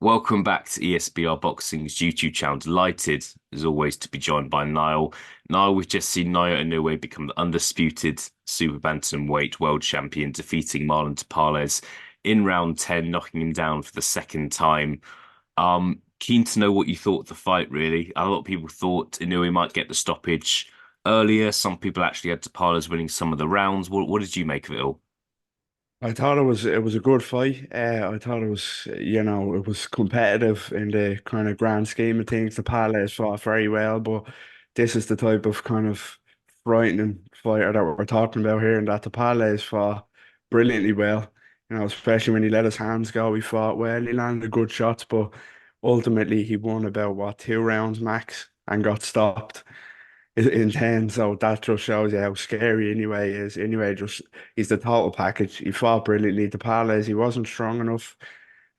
Welcome back to ESBR Boxing's YouTube channel. Delighted, as always, to be joined by Niall. Niall, we've just seen NAOYA INOUE become the undisputed super bantamweight world champion, defeating Marlon Tapales in round 10, knocking him down for the second time. Keen to know what you thought of the fight, really. A lot of people thought INOUE might get the stoppage earlier. Some people actually had Tapales winning some of the rounds. What did you make of it all? I thought it was a good fight. I thought it was competitive in the kind of grand scheme of things. The Palace fought very well, but this is the type of kind of frightening fighter that we're talking about here, and that the Palace fought brilliantly well. Especially when he let his hands go, he fought well. He landed good shots, but ultimately he won about what, 2 rounds max and got stopped in 10. So that just shows you how scary anyway is. Anyway, just he's the total package. He fought brilliantly. The Palace, he wasn't strong enough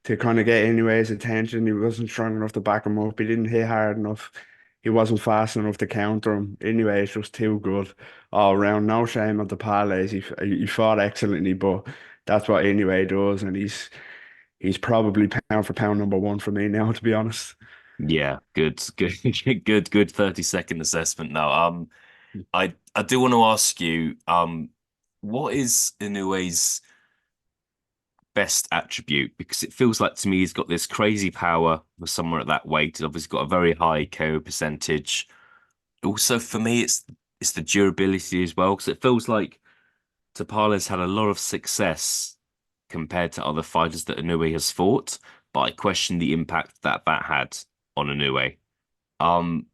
to kind of get anyways attention. He wasn't strong enough to back him up. He didn't hit hard enough. He wasn't fast enough to counter him. Anyway, it's just too good all around. No shame on the Palace. He fought excellently, but that's what anyway does, and he's probably pound for pound number one for me now, to be honest. Yeah, good, good 30-second assessment now. I do want to ask you, what is Inoue's best attribute? Because it feels like to me he's got this crazy power for someone at that weight. He's obviously got a very high KO percentage. Also, for me, it's the durability as well, because it feels like Tapales had a lot of success compared to other fighters that Inoue has fought, but I question the impact that that had on Inoue. Um,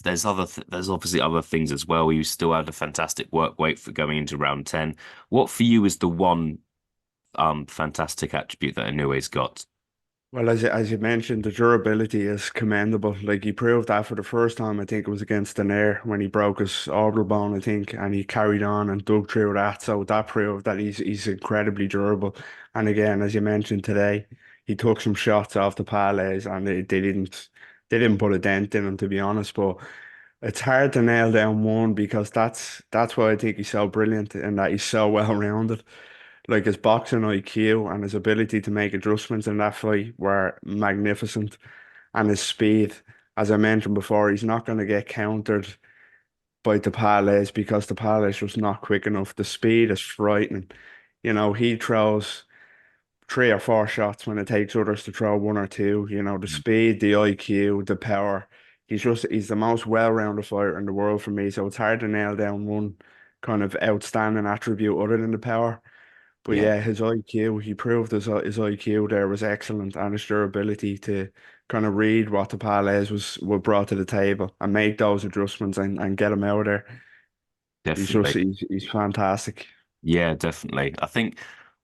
there's obviously other things as well. You still had a fantastic work weight for going into round 10. What for you is the one fantastic attribute that Inoue's got? Well, as you mentioned, the durability is commendable. Like he proved that for the first time, I think it was against Daenerys when he broke his orbital bone, I think, and he carried on and dug through that. So that proved that he's incredibly durable. And again, as you mentioned today, he took some shots off the parlays and they didn't put a dent in him, to be honest. But it's hard to nail down one because that's why I think he's so brilliant and that he's so well rounded. Like his boxing IQ and his ability to make adjustments in that fight were magnificent. And his speed, as I mentioned before, he's not going to get countered by the Tapales because the Tapales was not quick enough. The speed is frightening. He throws 3 or 4 shots when it takes others to throw one or two. The speed, the IQ, the power. He's the most well-rounded fighter in the world for me. So it's hard to nail down one kind of outstanding attribute other than the power. But Yeah, yeah, his IQ, he proved his IQ there was excellent and his durability to kind of read what the parlays were brought to the table and make those adjustments and get him out of there. definitely. He's fantastic. Yeah, definitely. I think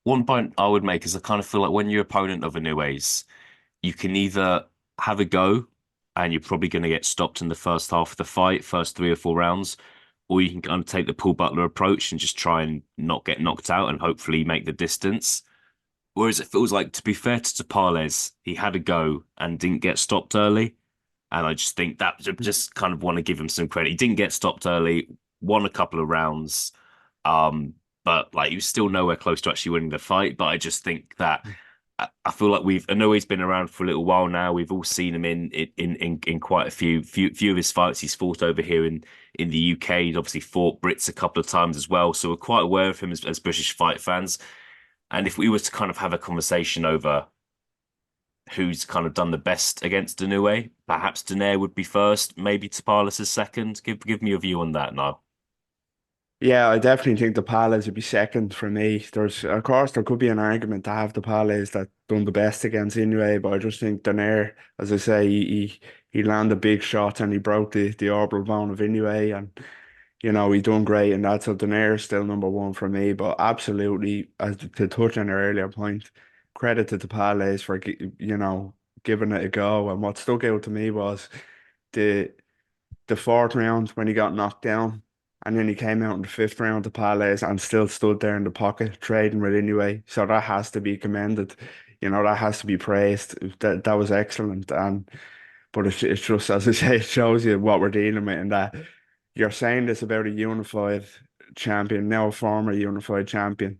one point I would make is I kind of feel like when you're opponent of Inoue's, you can either have a go and you're probably going to get stopped in the first half of the fight, first 3 or 4 rounds, or you can kind of take the Paul Butler approach and just try and not get knocked out and hopefully make the distance. Whereas it feels like, to be fair to Tapales, he had a go and didn't get stopped early. And I just think that just kind of want to give him some credit. He didn't get stopped early, won a couple of rounds, um, but like he was still nowhere close to actually winning the fight. But I just think that I feel like I know he's been around for a little while now. We've all seen him in quite a few of his fights. He's fought over here in the UK. He's obviously fought Brits a couple of times as well. So we're quite aware of him as British fight fans. And if we were to kind of have a conversation over who's kind of done the best against Inoue, perhaps Daenerys would be first, maybe Tapales is second. Give me your view on that now. Yeah, I definitely think the Palace would be second for me. Of course, there could be an argument to have the Palace that done the best against anyway, but I just think Donaire, as I say, he landed big shots and he broke the orbital bone of Inoue, and he done great in that. So Donaire's still number one for me, but absolutely, as to touch on an earlier point, credit to the Palace for giving it a go. And what stuck out to me was the the fourth round when he got knocked down, and then he came out in the fifth round to parlays and still stood there in the pocket trading with anyway. So that has to be commended. That has to be praised. That was excellent. But it's just, as I say, it shows you what we're dealing with, and that you're saying this about a unified champion, now a former unified champion.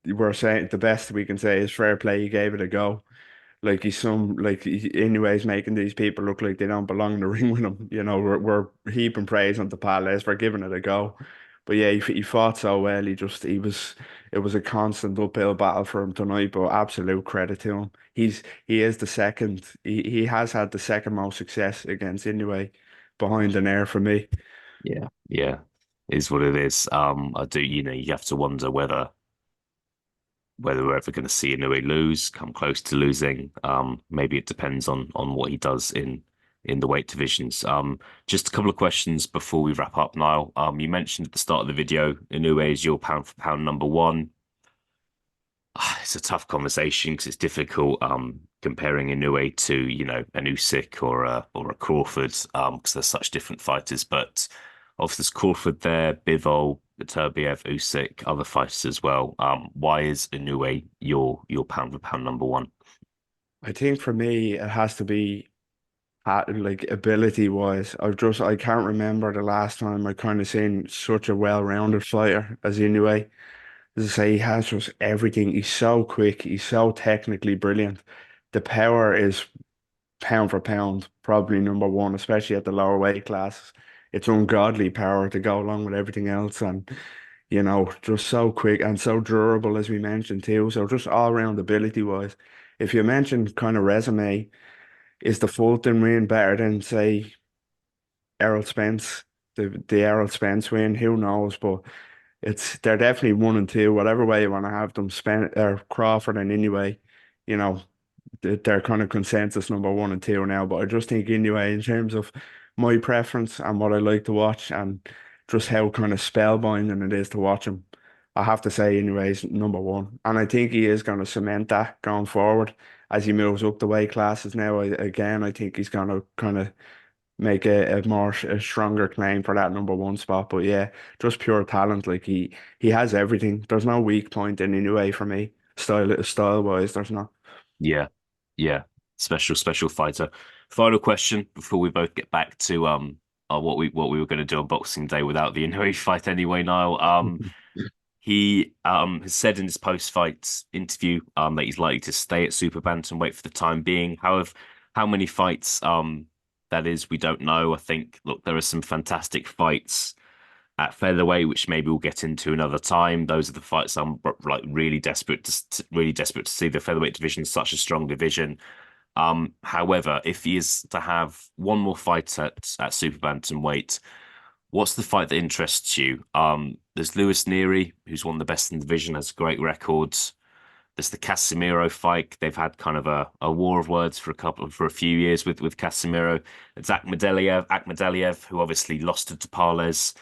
We're saying the best we can say is fair play. He gave it a go. Like he's some like anyways making these people look like they don't belong in the ring with him. We're heaping praise on TAPALES for giving it a go. But yeah, he fought so well. He was it was a constant uphill battle for him tonight. But absolute credit to him. He is the second. He has had the second most success against Inoue behind the air for me. Yeah, yeah, is what it is. I do, you have to wonder whether we're ever going to see Inouye lose, come close to losing. Maybe it depends on what he does in the weight divisions. Just a couple of questions before we wrap up, Niall. You mentioned at the start of the video, Inouye is your pound for pound number one. It's a tough conversation because it's difficult comparing Inoue to, an Usyk or a Crawford because they're such different fighters. But obviously there's Crawford there, Bivol, Beterbiev, Usyk, other fighters as well. Why is Inoue your pound for pound number one? I think for me it has to be like ability wise. I can't remember the last time I kind of seen such a well-rounded fighter as Inoue. As I say, he has just everything. He's so quick. He's so technically brilliant. The power is pound for pound, probably number one, especially at the lower weight classes. It's ungodly power to go along with everything else, and just so quick and so durable as we mentioned too. So just all round ability wise. If you mentioned kind of resume, is the Fulton win better than say Errol Spence? The Errol Spence win, who knows? But they're definitely one and two, whatever way you want to have them. Or Crawford and Inoue, you know, they're kind of consensus number one and two now. But I just think Inoue, in terms of my preference and what I like to watch, and just how kind of spellbinding it is to watch him, I have to say Inoue's number one, and I think he is going to cement that going forward as he moves up the weight classes. Now, again, I think he's going to kind of make a stronger claim for that number one spot. But yeah, just pure talent. Like he has everything. There's no weak point in any way for me. Style wise, there's not. Yeah, yeah. Special fighter. Final question before we both get back to what we were going to do on Boxing Day without the Inoue fight anyway, Niall. He has said in his post-fight interview that he's likely to stay at super bantamweight for the time being. However, how many fights that is, we don't know. I think, look, there are some fantastic fights at featherweight, which maybe we'll get into another time. Those are the fights I'm like really desperate to see. The featherweight division is such a strong division. However, if he is to have one more fight at super bantamweight, what's the fight that interests you? There's Lewis Neary, who's one of the best in the division, has great records. There's the Casemiro fight. They've had kind of a war of words for a few years with Casemiro. It's Akhmadaliev, who obviously lost to Tapales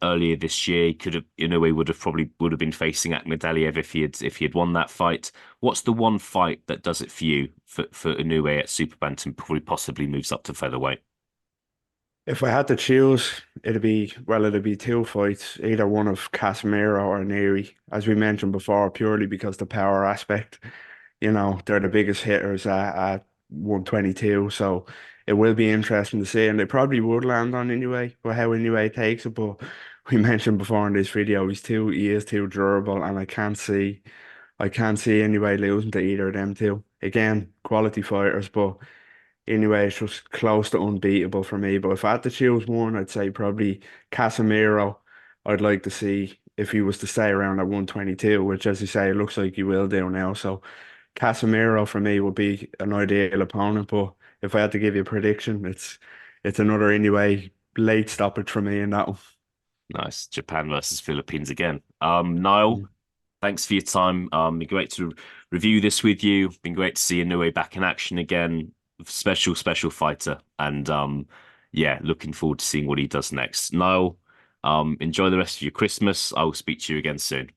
earlier this year. He could have, in a way, would have been facing Akhmadaliev if he had won that fight. What's the one fight that does it for you for Inoue at super bantam, probably possibly moves up to featherweight? If I had to choose, it'd be two fights, either one of Casemiro or Neary, as we mentioned before, purely because the power aspect. They're the biggest hitters at 122, so it will be interesting to see, and they probably would land on Inoue, or how Inoue takes it. But we mentioned before in this video, he is too durable, and I can't see Inoue losing to either of them two. Again, quality fighters, but anyway, it's just close to unbeatable for me. But if I had to choose one, I'd say probably Casemiro. I'd like to see if he was to stay around at 122, which, as you say, it looks like he will do now. So Casemiro for me would be an ideal opponent. But if I had to give you a prediction, it's another anyway late stoppage for me in that one. Nice. Japan versus Philippines again. Niall, Mm. thanks for your time. Been great to review this with you. Been great to see Inoue back in action again. Special fighter. And yeah, looking forward to seeing what he does next. Niall, enjoy the rest of your Christmas. I will speak to you again soon.